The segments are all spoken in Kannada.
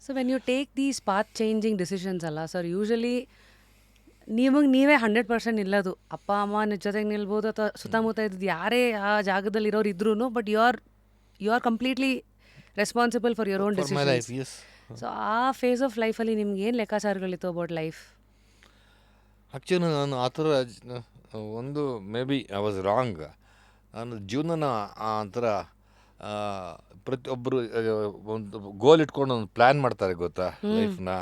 So when you take these path changing decisions ಅಲ್ಲ ಸರ್, ಯೂಶಲಿ ನೀವೇ 100% ನಿಲ್ಲೋದು. ಅಪ್ಪ ಅಮ್ಮ ಜೊತೆಗೆ ನಿಲ್ಬೋದು ಅಥವಾ ಸುತ್ತಮುತ್ತ ಇದ್ದು ಯಾರೇ ಆ ಜಾಗದಲ್ಲಿ ಇರೋರು ಇದ್ರೂ, but you are completely responsible for your own for my life. Decisions. Yes. So ಆ ಫೇಸ್ ಆಫ್ ಲೈಫಲ್ಲಿ ನಿಮ್ಗೆ ಏನು ಲೆಕ್ಕಾಚಾರಗಳಿತ್ತು ಅಬೌಟ್ ಲೈಫ್? ಆ್ಯಕ್ಚುಲಿ ನಾನು ಆ ಥರ ಒಂದು may be I was wrong. ನಾನು ಜೀವನನ ಆ ಥರ ಪ್ರತಿಯೊಬ್ಬರು ಒಂದು ಗೋಲ್ ಇಟ್ಕೊಂಡು ಒಂದು ಪ್ಲ್ಯಾನ್ ಮಾಡ್ತಾರೆ ಗೊತ್ತಾ ಲೈಫ್ನ.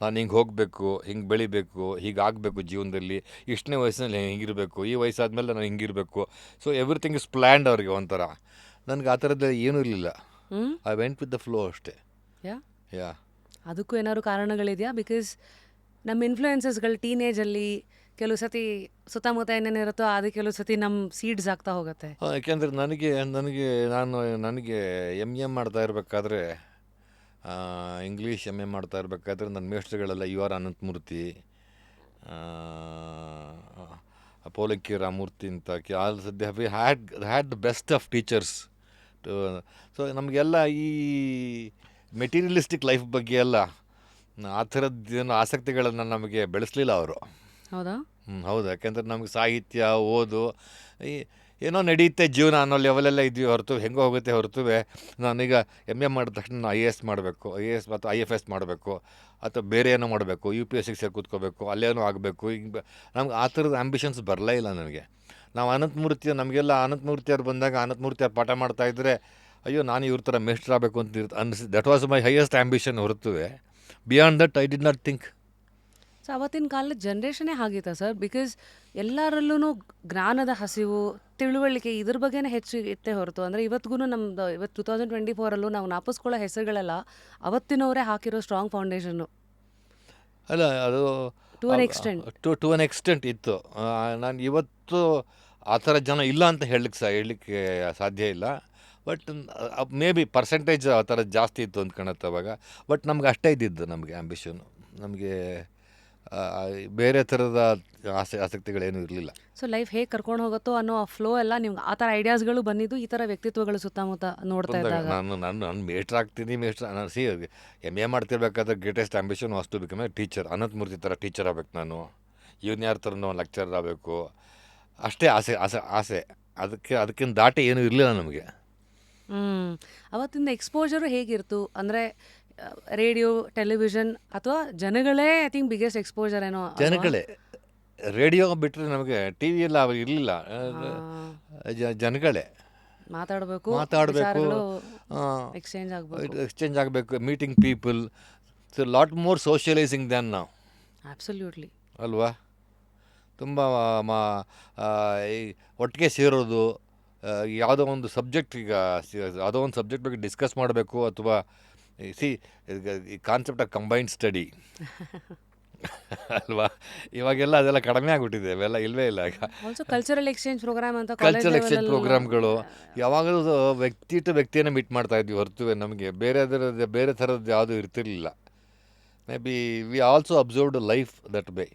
ನಾನು ಹಿಂಗೆ ಹೋಗಬೇಕು, ಹಿಂಗೆ ಬೆಳಿಬೇಕು, ಹೀಗೆ ಆಗಬೇಕು ಜೀವನದಲ್ಲಿ, ಇಷ್ಟನೇ ವಯಸ್ಸಿನಲ್ಲಿ ಹಿಂಗಿರಬೇಕು, ಈ ವಯಸ್ಸಾದ್ಮೇಲೆ ನಾನು ಹಿಂಗಿರಬೇಕು. ಸೊ ಎವ್ರಿಥಿಂಗ್ ಇಸ್ ಪ್ಲ್ಯಾಂಡ್ ಅವ್ರಿಗೆ ಒಂಥರ. ನನಗೆ ಆ ಥರದ್ದು ಏನೂ ಇರಲಿಲ್ಲ. I went with the flow ಅಷ್ಟೇ. ಯಾ ಅದಕ್ಕೂ ಏನಾದ್ರು ಕಾರಣಗಳಿದೆಯಾ? ಬಿಕಾಸ್ ನಮ್ಮ ಇನ್ಫ್ಲೂಯೆನ್ಸಸ್ಗಳು ಟೀನೇಜಲ್ಲಿ ಕೆಲವು ಸತಿ ಸುತ್ತಮುತ್ತ ಏನೇನಿರುತ್ತೋ ಅದು ಕೆಲವು ಸತಿ ನಮ್ಮ ಸೀಡ್ಸ್ ಆಗ್ತಾ ಹೋಗುತ್ತೆ. ಯಾಕೆಂದರೆ ನನಗೆ ಎಮ್ ಮಾಡ್ತಾ ಇರಬೇಕಾದ್ರೆ, ಇಂಗ್ಲೀಷ್ ಎಮ್ ಎ ಮಾಡ್ತಾ ಇರಬೇಕಾದ್ರೆ ನನ್ನ ಮೇಷ್ಟ್ರುಗಳೆಲ್ಲ ಯು ಆರ್ ಅನಂತಮೂರ್ತಿ, ಪೋಲಕ್ಕಿ ರಾಮಮೂರ್ತಿ ಅಂತ ಆಲ್ ಸದ್ಯ we had the best of teachers. So ನಮಗೆಲ್ಲ ಈ ಮೆಟೀರಿಯಲಿಸ್ಟಿಕ್ ಲೈಫ್ ಬಗ್ಗೆ ಎಲ್ಲ ಆ ಥರದ್ದೇನು ಆಸಕ್ತಿಗಳನ್ನು ನಮಗೆ ಬೆಳೆಸಲಿಲ್ಲ ಅವರು. ಹೌದಾ? ಹೌದು. ಯಾಕೆಂದರೆ ನಮಗೆ ಸಾಹಿತ್ಯ, ಓದು, ಏನೋ ನಡೆಯುತ್ತೆ ಜೀವನ ಅನ್ನೋ ಲೆವೆಲೆಲ್ಲ ಇದ್ವಿ ಹೊರತು, ಹೆಂಗೋ ಹೋಗುತ್ತೆ ಹೊರತು ನಾನೀಗ ಎಮ್ ಎ ಮಾಡಿದ ತಕ್ಷಣ IAS ಮಾಡಬೇಕು, IAS ಮತ್ತು IFS ಮಾಡಬೇಕು, ಅಥವಾ ಬೇರೆ ಏನೋ ಮಾಡಬೇಕು, UPSC ಸೇರಿ ಕೂತ್ಕೋಬೇಕು, ಅಲ್ಲೇನೋ ಆಗಬೇಕು. ಈಗ ನಮ್ಗೆ ಆ ಥರದ ಆ್ಯಂಬಿಷನ್ಸ್ ಬರಲೇ ಇಲ್ಲ ನನಗೆ. ನಾವು ನಮಗೆಲ್ಲ ಅನಂತಮೂರ್ತಿಯವ್ರು ಬಂದಾಗ ಅನಂತಮೂರ್ತಿಯವ್ರು ಪಾಠ ಮಾಡ್ತಾಯಿದ್ರೆ, ಅಯ್ಯೋ ನಾನು ಇವ್ರ ಥರ ಮೇಸ್ಟ್ರ್ ಆಗಬೇಕು ಅಂತ ಅನಿಸಿ. That was my highest ambition ಹೊರತು beyond that I did not think. So ಅವತ್ತಿನ ಕಾಲದ ಜನ್ರೇಷನೇ ಆಗಿತ್ತಾ ಸರ್? ಬಿಕಾಸ್ ಎಲ್ಲರಲ್ಲೂ ಜ್ಞಾನದ ಹಸಿವು, ತಿಳುವಳಿಕೆ ಇದ್ರ ಬಗ್ಗೆನೇ ಹೆಚ್ಚು ಇತ್ತೇ ಹೊರತು, ಅಂದರೆ ಇವತ್ತಿಗೂ ನಮ್ಮದು ಇವತ್ತು 2024 ನಾವು ಜ್ಞಾಪಿಸ್ಕೊಳ್ಳೋ ಹೆಸರುಗಳೆಲ್ಲ ಅವತ್ತಿನವರೇ ಹಾಕಿರೋ ಸ್ಟ್ರಾಂಗ್ ಫೌಂಡೇಶನ್ನು. ಅಲ್ಲ, ಅದು to an extent. To an extent ಇತ್ತು. ನಾನು ಇವತ್ತು ಆ ಥರ ಜನ ಇಲ್ಲ ಅಂತ ಹೇಳಲಿಕ್ಕೆ ಸಾಧ್ಯ ಇಲ್ಲ. ಬಟ್ ಮೇ ಬಿ ಪರ್ಸೆಂಟೇಜ್ ಆ ಥರ ಜಾಸ್ತಿ ಇತ್ತು ಅಂತ ಕಾಣುತ್ತೆ ಅವಾಗ. ಬಟ್ ನಮ್ಗೆ ಅಷ್ಟೇ ಇದ್ದಿದ್ದು ನಮಗೆ ಆ್ಯಂಬಿಷನು. ನಮಗೆ ಬೇರೆ ಥರದ ಆಸಕ್ತಿಗಳೇನೂ ಇರಲಿಲ್ಲ. ಸೊ ಲೈಫ್ ಹೇಗೆ ಕರ್ಕೊಂಡು ಹೋಗುತ್ತೋ ಅನ್ನೋ ಆ ಫ್ಲೋ ಎಲ್ಲ ನಿಮ್ಗೆ ಆ ಥರ ಐಡಿಯಾಸ್ಗಳು ಬಂದಿದ್ದು ಈ ಥರ ವ್ಯಕ್ತಿತ್ವಗಳು ಸುತ್ತಮುತ್ತ ನೋಡ್ತಾ ಇದ್ದಾಗ. ನಾನು ಮೇಷ್ಟ್ರ್ ಆಗ್ತೀನಿ, ನಾನು ಎಮ್ ಎ ಮಾಡ್ತಿರ್ಬೇಕಾದ್ರೆ greatest ambition was to become a teacher. Ananthamurthy ಥರ ಟೀಚರ್ ಆಗಬೇಕು ನಾನು, ಇವನ್ ಯಾರ ಥರನೋ ಲೆಕ್ಚರರ್ ಆಗಬೇಕು, ಅಷ್ಟೇ ಆಸೆ. ಅದಕ್ಕಿಂತ ದಾಟಿ ಏನೂ ಇರಲಿಲ್ಲ ನಮಗೆ. ಅವತ್ತಿಂದ ಎಕ್ಸ್ಪೋಜರು ಹೇಗಿರ್ತು? ಅಂದರೆ ರೇಡಿಯೋ, ಟೆಲಿವಿಷನ್ ಅಥವಾ ಜನಗಳೇ ಐ ಥಿಂಕ್ ಬಿಗ್ಗೆಸ್ಟ್ ಎಕ್ಸ್ಪೋಜರ್ ಏನೋ. ಜನಗಳೇ. ರೇಡಿಯೋ ಬಿಟ್ಟರೆ ನಮಗೆ ಟಿ ವಿ ಎಲ್ಲ ಅವಾಗ ಇರಲಿಲ್ಲ. ಜನಗಳೇ ಮಾತಾಡಬೇಕು, ಎಕ್ಸ್ಚೇಂಜ್ ಆಗಬೇಕು, meeting people. So lot more socialising than ನಾವು. ಅಬ್ಸಲ್ಯೂಟ್ಲಿ ಅಲ್ವಾ? ತುಂಬ ಒಟ್ಟಿಗೆ ಸೇರೋದು, ಯಾವುದೋ ಒಂದು ಸಬ್ಜೆಕ್ಟ್, ಈಗ ಯಾವುದೋ ಒಂದು ಸಬ್ಜೆಕ್ಟ್ ಬಗ್ಗೆ ಡಿಸ್ಕಸ್ ಮಾಡಬೇಕು, ಅಥವಾ ಈ ಕಾನ್ಸೆಪ್ಟ್ ಆಫ್ ಕಂಬೈನ್ಡ್ ಸ್ಟಡಿ ಅಲ್ವಾ? ಇವಾಗೆಲ್ಲ ಅದೆಲ್ಲ ಕಡಿಮೆ ಆಗಿಬಿಟ್ಟಿದೆ, ಅವೆಲ್ಲ ಇಲ್ಲವೇ ಇಲ್ಲ. ಈಗ ಕಲ್ಚರಲ್ ಎಕ್ಸ್ಚೇಂಜ್ ಪ್ರೋಗ್ರಾಮ್ ಅಂತ, ಕಲ್ಚರಲ್ ಎಕ್ಸ್ಚೇಂಜ್ ಪ್ರೋಗ್ರಾಮ್ಗಳು ಯಾವಾಗಲೂ ವ್ಯಕ್ತಿ ಟು ವ್ಯಕ್ತಿಯನ್ನು ಮೀಟ್ ಮಾಡ್ತಾ ಇದ್ವಿ ಹೊರತು ನಮಗೆ ಬೇರೆ ಥರದ್ದು ಯಾವುದೂ ಇರ್ತಿರ್ಲಿಲ್ಲ. May be we also observed life that way.